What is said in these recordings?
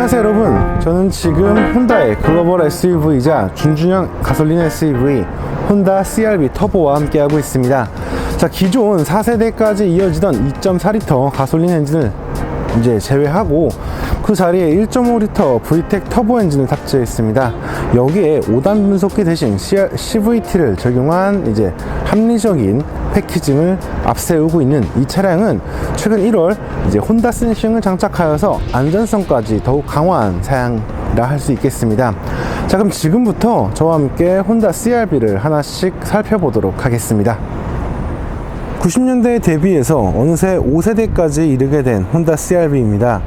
안녕하세요 여러분, 저는 지금 혼다의 글로벌 SUV이자 준준형 가솔린 SUV 혼다 CR-V 터보와 함께하고 있습니다. 자, 기존 4세대까지 이어지던 2.4L 가솔린 엔진을 이제 제외하고 그 자리에 1.5L VTEC 터보 엔진을 탑재했습니다. 여기에 5단 분속기 대신 CVT를 적용한 이제 합리적인 패키징을 앞세우고 있는 이 차량은 최근 1월 이제 혼다 센싱을 장착하여서 안전성까지 더욱 강화한 사양이라 할 수 있겠습니다. 자, 그럼 지금부터 저와 함께 혼다 CR-V를 하나씩 살펴보도록 하겠습니다. 90년대에 대비해서 어느새 5세대까지 이르게 된 혼다 CR-V입니다.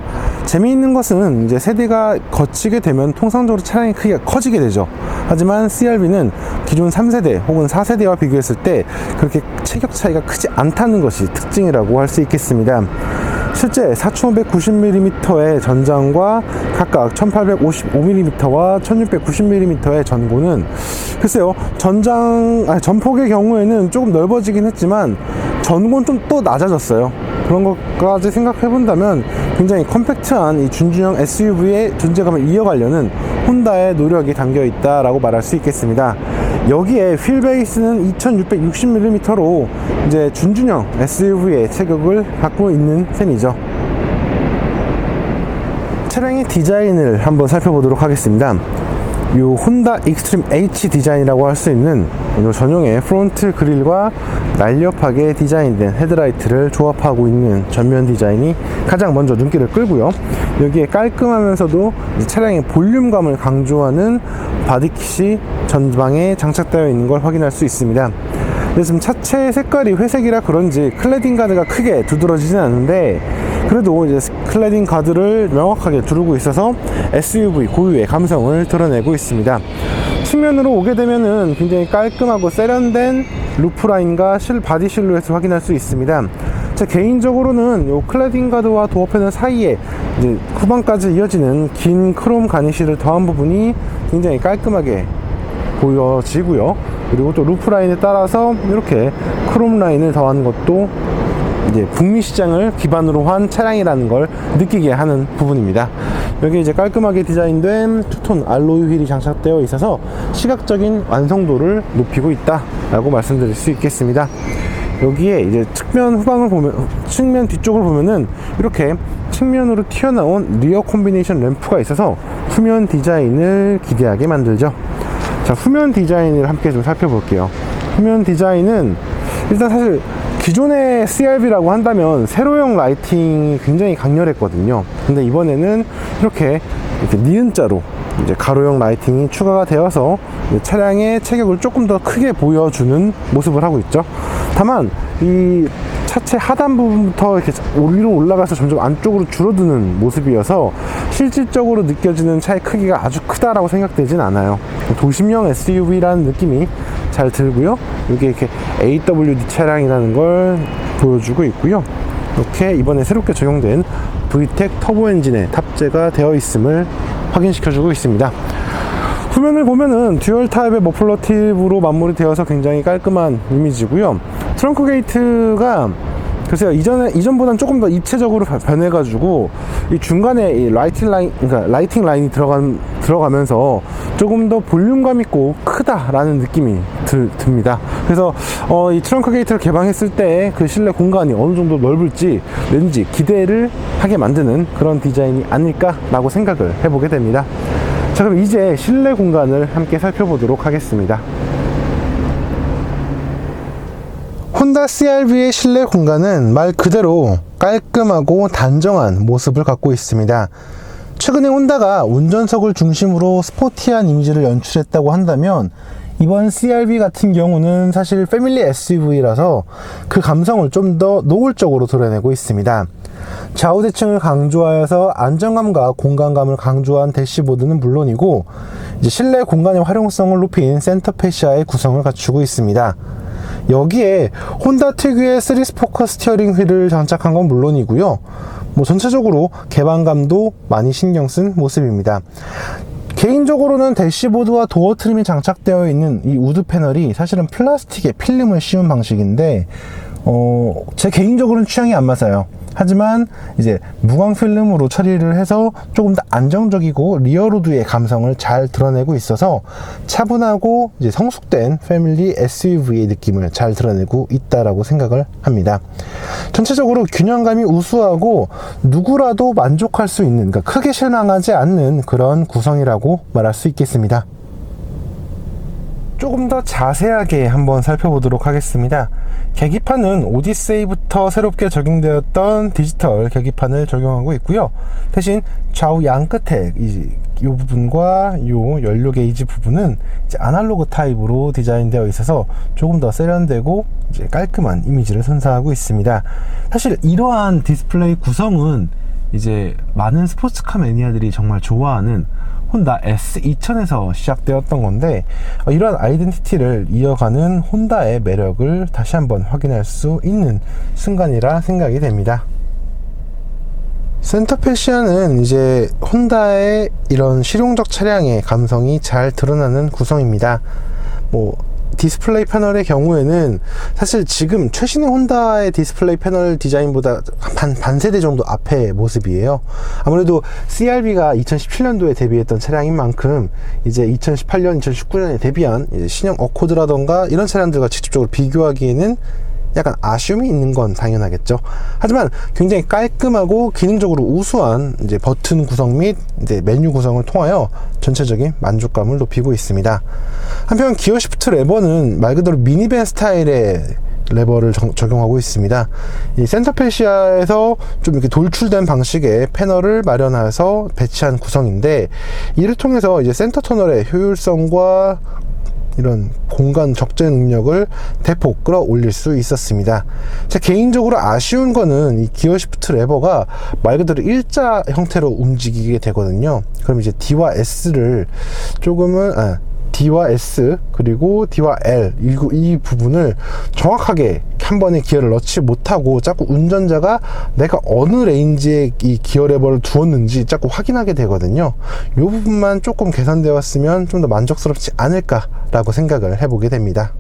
재미있는 것은 이제 세대가 거치게 되면 통상적으로 차량의 크기가 커지게 되죠. 하지만 CR-V는 기존 3세대 혹은 4세대와 비교했을 때 그렇게 체격 차이가 크지 않다는 것이 특징이라고 할 수 있겠습니다. 실제 4590mm의 전장과 각각 1855mm와 1690mm의 전고는 글쎄요, 전폭의 경우에는 조금 넓어지긴 했지만 전고는 좀 또 낮아졌어요. 그런 것까지 생각해 본다면 굉장히 컴팩트한 이 준준형 SUV의 존재감을 이어가려는 혼다의 노력이 담겨 있다라고 말할 수 있겠습니다. 여기에 휠 베이스는 2660mm로 이제 준준형 SUV의 체격을 갖고 있는 셈이죠. 차량의 디자인을 한번 살펴보도록 하겠습니다. 이 혼다 익스트림 H 디자인이라고 할 수 있는 전용의 프론트 그릴과 날렵하게 디자인된 헤드라이트를 조합하고 있는 전면 디자인이 가장 먼저 눈길을 끌고요. 여기에 깔끔하면서도 차량의 볼륨감을 강조하는 바디킷이 전방에 장착되어 있는 걸 확인할 수 있습니다. 지금 차체 색깔이 회색이라 그런지 클래딩 가드가 크게 두드러지진 않는데 그래도 이제 클래딩 가드를 명확하게 두르고 있어서 SUV 고유의 감성을 드러내고 있습니다. 측면으로 오게 되면은 굉장히 깔끔하고 세련된 루프라인과 바디 실루엣을 확인할 수 있습니다. 제 개인적으로는 이 클래딩 가드와 도어 패널 사이에 이제 후방까지 이어지는 긴 크롬 가니쉬를 더한 부분이 굉장히 깔끔하게 보여지고요. 그리고 또 루프라인에 따라서 이렇게 크롬 라인을 더한 것도 이제 북미 시장을 기반으로 한 차량이라는 걸 느끼게 하는 부분입니다. 여기 이제 깔끔하게 디자인된 투톤 알로이 휠이 장착되어 있어서 시각적인 완성도를 높이고 있다라고 말씀드릴 수 있겠습니다. 여기에 이제 측면 뒤쪽을 보면은 이렇게 측면으로 튀어나온 리어 콤비네이션 램프가 있어서 후면 디자인을 기대하게 만들죠. 자, 후면 디자인을 함께 좀 살펴볼게요. 후면 디자인은 일단 사실 기존의 CR-V라고 한다면 세로형 라이팅이 굉장히 강렬했거든요. 근데 이번에는 이렇게 니은자로 이제 가로형 라이팅이 추가가 되어서 차량의 체격을 조금 더 크게 보여주는 모습을 하고 있죠. 다만 이 차체 하단 부분부터 이렇게 위로 올라가서 점점 안쪽으로 줄어드는 모습이어서 실질적으로 느껴지는 차의 크기가 아주 크다라고 생각되진 않아요. 도심형 SUV라는 느낌이 잘 들고요. 이게 이렇게 AWD 차량이라는 걸 보여주고 있고요. 이렇게 이번에 새롭게 적용된 VTEC 터보 엔진에 탑재가 되어 있음을 확인시켜주고 있습니다. 후면을 보면은 듀얼 타입의 머플러 팁으로 마무리되어서 굉장히 깔끔한 이미지고요. 트렁크 게이트가 글쎄요, 이전보다는 조금 더 입체적으로 변해가지고 이 중간에 이 라이팅 라인이 들어가면서 조금 더 볼륨감 있고 크다라는 느낌이 듭니다. 그래서 이 트렁크 게이트를 개방했을 때 그 실내 공간이 어느 정도 넓을지 왠지 기대를 하게 만드는 그런 디자인이 아닐까라고 생각을 해보게 됩니다. 자, 그럼 이제 실내 공간을 함께 살펴보도록 하겠습니다. 혼다 CR-V의 실내 공간은 말 그대로 깔끔하고 단정한 모습을 갖고 있습니다. 최근에 혼다가 운전석을 중심으로 스포티한 이미지를 연출했다고 한다면 이번 CR-V 같은 경우는 사실 패밀리 SUV라서 그 감성을 좀 더 노골적으로 드러내고 있습니다. 좌우 대칭을 강조하여서 안정감과 공간감을 강조한 대시보드는 물론이고 이제 실내 공간의 활용성을 높인 센터 패시아의 구성을 갖추고 있습니다. 여기에 혼다 특유의 3스포커 스티어링 휠을 장착한 건 물론이고요. 전체적으로 개방감도 많이 신경 쓴 모습입니다. 개인적으로는 대시보드와 도어 트림이 장착되어 있는 이 우드 패널이 사실은 플라스틱에 필름을 씌운 방식인데 제 개인적으로는 취향이 안 맞아요. 하지만 이제 무광 필름으로 처리를 해서 조금 더 안정적이고 리어로드의 감성을 잘 드러내고 있어서 차분하고 이제 성숙된 패밀리 SUV의 느낌을 잘 드러내고 있다라고 생각을 합니다. 전체적으로 균형감이 우수하고 누구라도 만족할 수 있는, 그러니까 크게 실망하지 않는 그런 구성이라고 말할 수 있겠습니다. 조금 더 자세하게 한번 살펴보도록 하겠습니다. 계기판은 오디세이부터 새롭게 적용되었던 디지털 계기판을 적용하고 있고요. 대신 좌우 양 끝에 이 부분과 이 연료 게이지 부분은 이제 아날로그 타입으로 디자인되어 있어서 조금 더 세련되고 이제 깔끔한 이미지를 선사하고 있습니다. 사실 이러한 디스플레이 구성은 이제 많은 스포츠카 매니아들이 정말 좋아하는 혼다 S2000에서 시작되었던 건데, 이러한 아이덴티티를 이어가는 혼다의 매력을 다시 한번 확인할 수 있는 순간이라 생각이 됩니다. 센터 패시아는 이제 혼다의 이런 실용적 차량의 감성이 잘 드러나는 구성입니다. 디스플레이 패널의 경우에는 사실 지금 최신의 혼다의 디스플레이 패널 디자인보다 반 세대 정도 앞의 모습이에요. 아무래도 CR-V가 2017년도에 데뷔했던 차량인 만큼 이제 2018년, 2019년에 데뷔한 이제 신형 어코드라던가 이런 차량들과 직접적으로 비교하기에는 약간 아쉬움이 있는 건 당연하겠죠. 하지만 굉장히 깔끔하고 기능적으로 우수한 이제 버튼 구성 및 이제 메뉴 구성을 통하여 전체적인 만족감을 높이고 있습니다. 한편 기어 시프트 레버는 말 그대로 미니밴 스타일의 레버를 적용하고 있습니다. 이 센터 패시아에서 좀 이렇게 돌출된 방식의 패널을 마련해서 배치한 구성인데, 이를 통해서 이제 센터 터널의 효율성과 이런 공간 적재 능력을 대폭 끌어올릴 수 있었습니다. 제 개인적으로 아쉬운 거는 이 기어 시프트 레버가 말 그대로 일자 형태로 움직이게 되거든요. 그럼 이제 D와 S를 조금은 D와 S 그리고 D와 L 이 부분을 정확하게 한 번에 기어를 넣지 못하고 자꾸 운전자가 내가 어느 레인지에 이 기어 레버를 두었는지 자꾸 확인하게 되거든요. 이 부분만 조금 개선되었으면 좀 더 만족스럽지 않을까 라고 생각을 해보게 됩니다.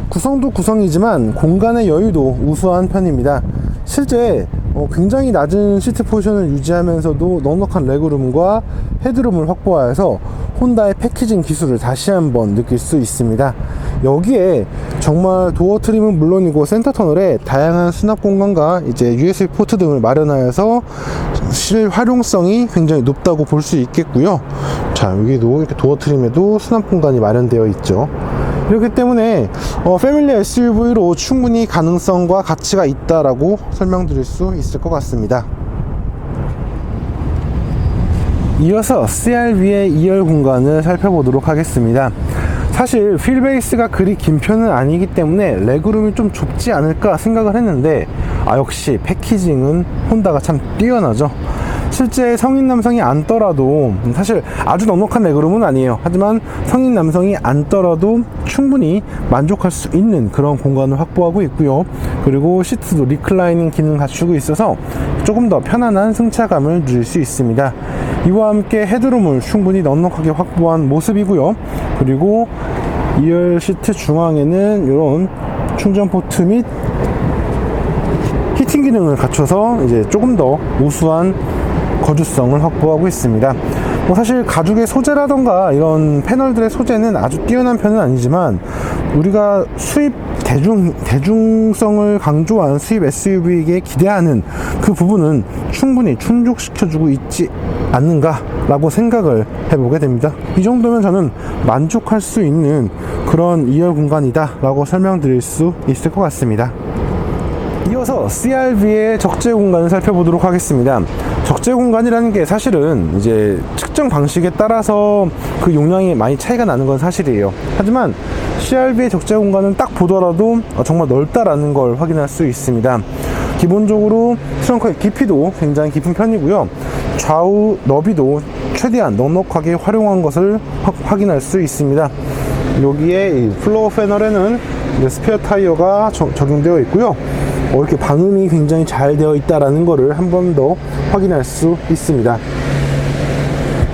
구성도 구성이지만 공간의 여유도 우수한 편입니다. 실제 굉장히 낮은 시트 포지션을 유지하면서도 넉넉한 레그룸과 헤드룸을 확보하여서 혼다의 패키징 기술을 다시 한번 느낄 수 있습니다. 여기에 정말 도어 트림은 물론이고 센터 터널에 다양한 수납 공간과 이제 USB 포트 등을 마련하여서 실활용성이 굉장히 높다고 볼 수 있겠고요. 자, 여기도 이렇게 도어 트림에도 수납 공간이 마련되어 있죠. 이렇기 때문에 패밀리 SUV로 충분히 가능성과 가치가 있다라고 설명드릴 수 있을 것 같습니다. 이어서 CR-V의 2열 공간을 살펴보도록 하겠습니다. 사실 휠베이스가 그리 긴 편은 아니기 때문에 레그룸이 좀 좁지 않을까 생각을 했는데, 역시 패키징은 혼다가 참 뛰어나죠. 실제 성인 남성이 앉더라도, 사실 아주 넉넉한 레그룸은 아니에요. 하지만 성인 남성이 앉더라도 충분히 만족할 수 있는 그런 공간을 확보하고 있고요. 그리고 시트도 리클라이닝 기능 갖추고 있어서 조금 더 편안한 승차감을 누릴 수 있습니다. 이와 함께 헤드룸을 충분히 넉넉하게 확보한 모습이고요. 그리고 2열 시트 중앙에는 이런 충전 포트 및 히팅 기능을 갖춰서 이제 조금 더 우수한 거주성을 확보하고 있습니다. 사실 가죽의 소재라던가 이런 패널들의 소재는 아주 뛰어난 편은 아니지만, 우리가 수입 대중성을 강조한 수입 SUV에게 기대하는 그 부분은 충분히 충족시켜주고 있지 않는가 라고 생각을 해보게 됩니다. 이 정도면 저는 만족할 수 있는 그런 2열 공간이다 라고 설명드릴 수 있을 것 같습니다. 이어서 CR-V의 적재 공간을 살펴보도록 하겠습니다. 적재 공간이라는 게 사실은 이제 측정 방식에 따라서 그 용량이 많이 차이가 나는 건 사실이에요. 하지만 CR-V의 적재 공간은 딱 보더라도 정말 넓다라는 걸 확인할 수 있습니다. 기본적으로 트렁크의 깊이도 굉장히 깊은 편이고요. 좌우 너비도 최대한 넉넉하게 활용한 것을 확인할 수 있습니다. 여기에 이 플로어 패널에는 스페어 타이어가 적용되어 있고요. 이렇게 방음이 굉장히 잘 되어 있다라는 것을 한 번 더 확인할 수 있습니다.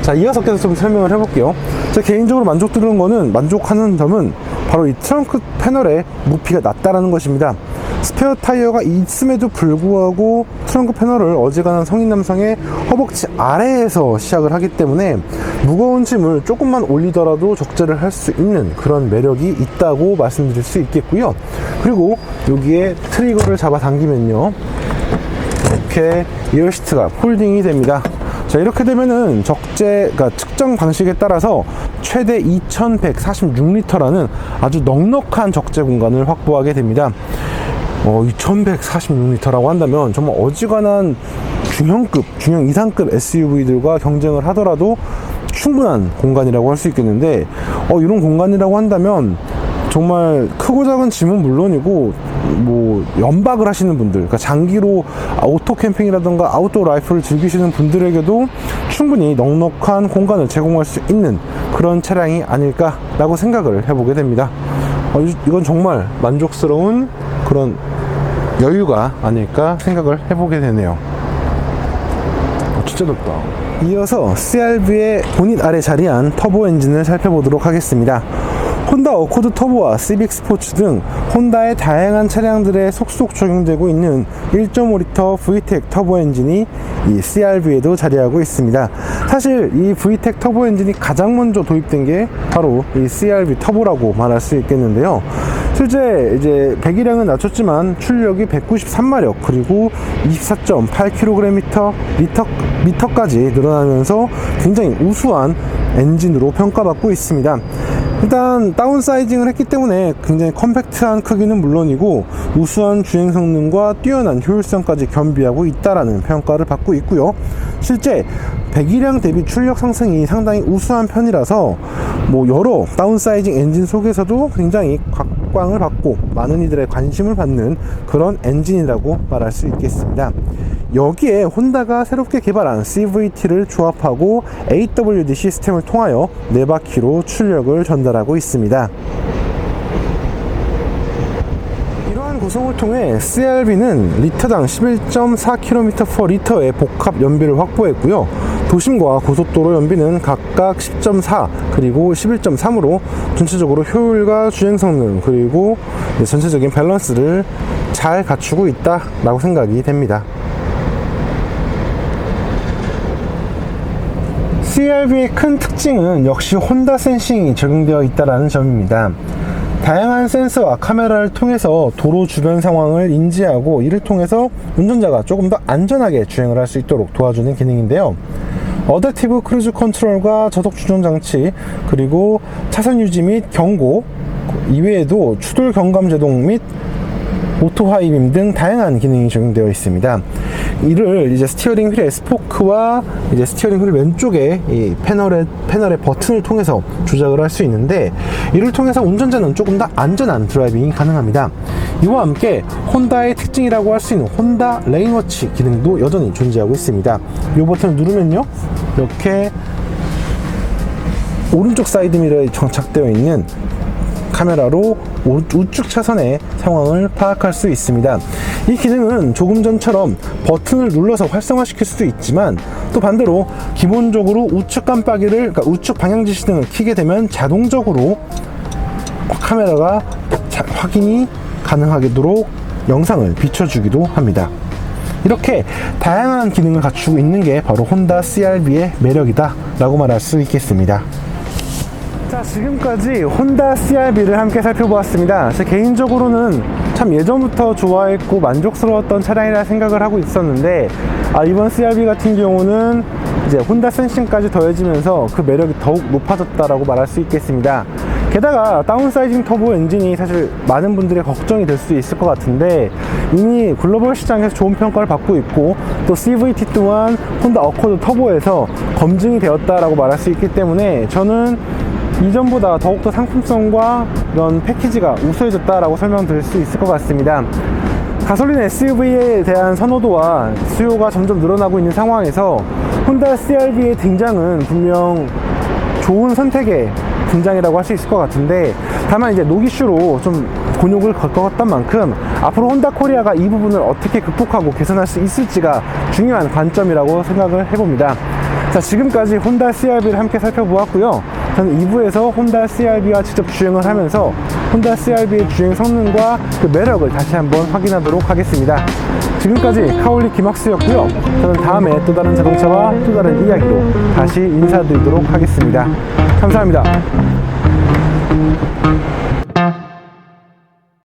자, 이어서 계속 좀 설명을 해볼게요. 제가 개인적으로 만족하는 점은 바로 이 트렁크 패널의 부피가 낮다라는 것입니다. 스페어 타이어가 있음에도 불구하고 트렁크 패널을 어지간한 성인 남성의 허벅지 아래에서 시작을 하기 때문에 무거운 짐을 조금만 올리더라도 적재를 할 수 있는 그런 매력이 있다고 말씀드릴 수 있겠고요. 그리고 여기에 트리거를 잡아 당기면요, 이렇게 이어시트가 폴딩이 됩니다. 자, 이렇게 되면은 적재가 측정 방식에 따라서 최대 2146리터라는 아주 넉넉한 적재 공간을 확보하게 됩니다. 2146리터라고 한다면 정말 어지간한 중형 이상급 SUV들과 경쟁을 하더라도 충분한 공간이라고 할 수 있겠는데, 이런 공간이라고 한다면 정말 크고 작은 짐은 물론이고 뭐 연박을 하시는 분들, 그러니까 장기로 오토 캠핑이라든가 아웃도어 라이프를 즐기시는 분들에게도 충분히 넉넉한 공간을 제공할 수 있는 그런 차량이 아닐까라고 생각을 해보게 됩니다. 이건 정말 만족스러운 그런 여유가 아닐까 생각을 해보게 되네요. 진짜 넓다. 이어서 CR-V의 본닛 아래 자리한 터보 엔진을 살펴보도록 하겠습니다. 혼다 어코드 터보와 시빅 스포츠 등 혼다의 다양한 차량들에 속속 적용되고 있는 1.5L VTEC 터보 엔진이 이 CR-V에도 자리하고 있습니다. 사실 이 VTEC 터보 엔진이 가장 먼저 도입된 게 바로 이 CR-V 터보라고 말할 수 있겠는데요. 실제 이제 배기량은 낮췄지만 출력이 193마력 그리고 24.8kgm까지 늘어나면서 굉장히 우수한 엔진으로 평가받고 있습니다. 일단 다운사이징을 했기 때문에 굉장히 컴팩트한 크기는 물론이고 우수한 주행 성능과 뛰어난 효율성까지 겸비하고 있다라는 평가를 받고 있고요. 실제 배기량 대비 출력 상승이 상당히 우수한 편이라서 뭐 여러 다운사이징 엔진 속에서도 굉장히 각광을 받고 많은 이들의 관심을 받는 그런 엔진이라고 말할 수 있겠습니다. 여기에 혼다가 새롭게 개발한 CVT를 조합하고 AWD 시스템을 통하여 4바퀴로 출력을 전달하고 있습니다. 이러한 구성을 통해 CR-V는 리터당 11.4km/L의 복합 연비를 확보했고요. 도심과 고속도로 연비는 각각 10.4 그리고 11.3으로 전체적으로 효율과 주행 성능 그리고 전체적인 밸런스를 잘 갖추고 있다라고 생각이 됩니다. CR-V의 큰 특징은 역시 혼다 센싱이 적용되어 있다는 점입니다. 다양한 센서와 카메라를 통해서 도로 주변 상황을 인지하고 이를 통해서 운전자가 조금 더 안전하게 주행을 할 수 있도록 도와주는 기능인데요. 어댑티브 크루즈 컨트롤과 저속 주전 장치 그리고 차선 유지 및 경고 이외에도 추돌 경감 제동 및 오토 하이빔 등 다양한 기능이 적용되어 있습니다. 이를 이제 스티어링 휠의 스포크와 이제 스티어링 휠 왼쪽에 이 패널의 버튼을 통해서 조작을 할 수 있는데, 이를 통해서 운전자는 조금 더 안전한 드라이빙이 가능합니다. 이와 함께 혼다의 특징이라고 할 수 있는 혼다 레인워치 기능도 여전히 존재하고 있습니다. 이 버튼을 누르면요, 이렇게 오른쪽 사이드 미러에 장착되어 있는 카메라로 우측 차선의 상황을 파악할 수 있습니다. 이 기능은 조금 전처럼 버튼을 눌러서 활성화시킬 수도 있지만, 또 반대로 기본적으로 우측 깜빡이를, 그러니까 우측 방향지시 등을 켜게 되면 자동적으로 카메라가 확인이 가능하도록 영상을 비춰주기도 합니다. 이렇게 다양한 기능을 갖추고 있는 게 바로 혼다 CR-V의 매력이다 라고 말할 수 있겠습니다. 자, 지금까지 혼다 CR-V를 함께 살펴보았습니다. 제 개인적으로는 참 예전부터 좋아했고 만족스러웠던 차량이라 생각을 하고 있었는데, 이번 CR-V 같은 경우는 이제 혼다 센싱까지 더해지면서 그 매력이 더욱 높아졌다라고 말할 수 있겠습니다. 게다가 다운사이징 터보 엔진이 사실 많은 분들의 걱정이 될 수 있을 것 같은데, 이미 글로벌 시장에서 좋은 평가를 받고 있고, 또 CVT 또한 혼다 어코드 터보에서 검증이 되었다라고 말할 수 있기 때문에 저는 이전보다 더욱더 상품성과 이런 패키지가 우수해졌다라고 설명드릴 수 있을 것 같습니다. 가솔린 SUV에 대한 선호도와 수요가 점점 늘어나고 있는 상황에서 혼다 CR-V의 등장은 분명 좋은 선택의 등장이라고 할 수 있을 것 같은데, 다만 이제 노기슈로 좀 곤욕을 겪었던 만큼 앞으로 혼다 코리아가 이 부분을 어떻게 극복하고 개선할 수 있을지가 중요한 관점이라고 생각을 해봅니다. 자, 지금까지 혼다 CR-V를 함께 살펴보았고요. 저는 2부에서 혼다 CR-V와 직접 주행을 하면서 혼다 CR-V의 주행 성능과 그 매력을 다시 한번 확인하도록 하겠습니다. 지금까지 카올리 김학수였고요. 저는 다음에 또 다른 자동차와 또 다른 이야기로 다시 인사드리도록 하겠습니다. 감사합니다.